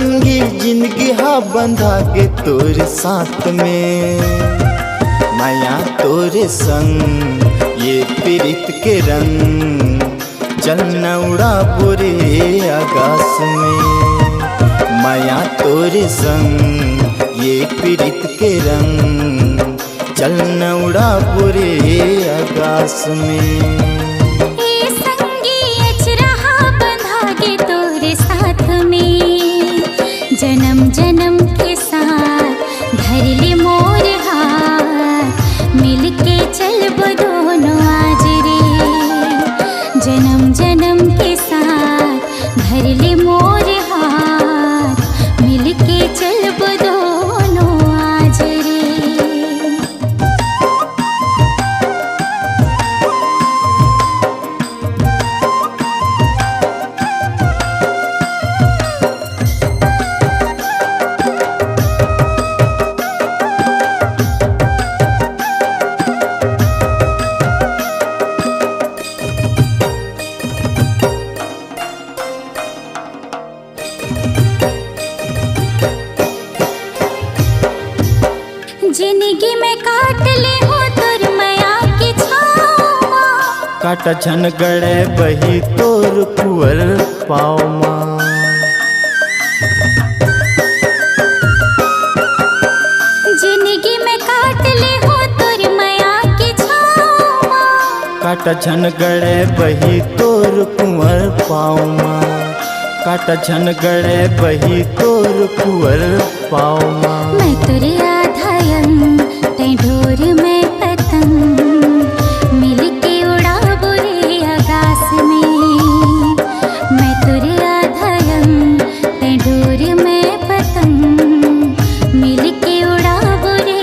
संगी जिंदगी हा बंधा के तोर साथ में, माया तोरे संग ये प्रीत के रंग, चल न उड़ा बुरे आकाश में। माया तोरे संग ये प्रीत के रंग, चल न उड़ा बुरे आकाश में। जन्म जन्म के साथ धर ले मोर हाथ, मिलके चलब दोनों आज रे। जन्म जन्म के साथ धर ले मोर हाथ, मिलके चलब दोनों आज रे। जिंदगी में काट ले हो तोर माया की छावा, काटा झन गड़े बही तोर कुंवर पाँव माँ। जिंदगी में काट ले हो तोर माया की छावा, काटा झन गड़े बही तोर कुंवर पाँव माँ। काटा झन गड़े बही तोर कुंवर पाँव माँ। मैं तुरे तै ढोर में पतंग, मिलके उड़ा बुरे आकाश में। मैं तुरे आधयन तै ढोर में पतंग, मिलके उड़ा बुरे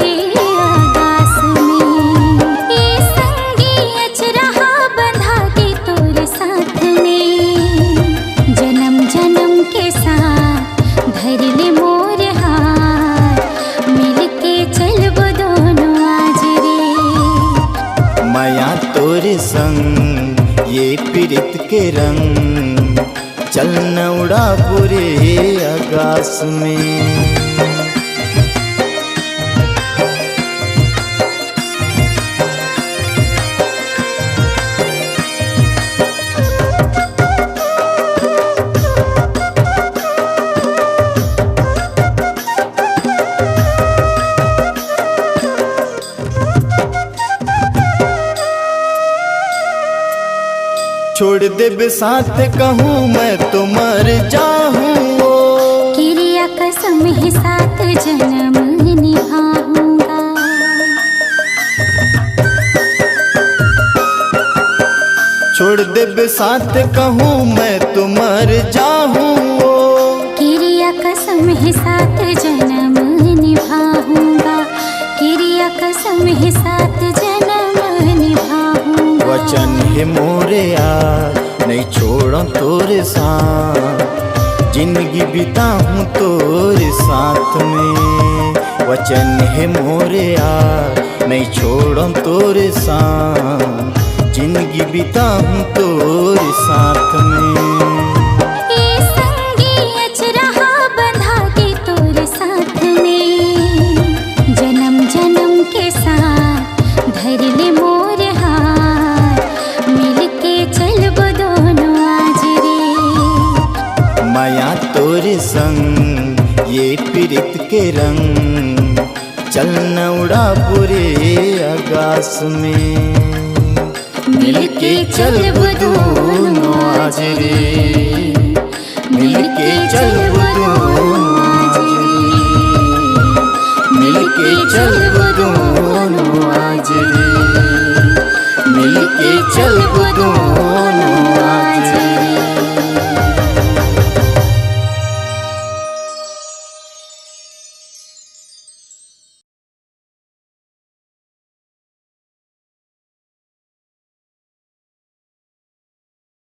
आकाश में। ये संगी अचरहा बंधा के तोर साथ में, जन्म जन्म के साथ धर ले मोर हाथ, मिलके चलब माया तोरे संग ये प्रीत के रंग, चल न उड़ा बुरे आकाश में। छोड़ दे साथ कहूँ मैं तो मर जाऊँ, क्रिया कसम है साथ जन्म निभाऊंगा। छोड़ दे साथ कहूँ मैं तो मर जाऊँ, क्रिया कसम है साथ जन्म निभाऊंगा। क्रिया कसम है साथ जन्म निभाऊंगा। वचन है मोरे यार नहीं छोड़ा तोरे साथ, जिंदगी बिताऊं तोरे साथ में। वचन है मोरे यार नहीं छोड़ा तोरे साथ, जिंदगी बिताऊं तोरे साथ में। ये संगी अचरहा बंधा के तोरे साथ में, जन्म जन्म के साथ धर ले मोर हाथ, मिलके चलब दोनों आज रे। माया तोरे संग ये प्रीत के रंग, चल न उड़ा बुरे आकाश में। मिलके चलब दोनों आज रे, मिलके चलब दोनों।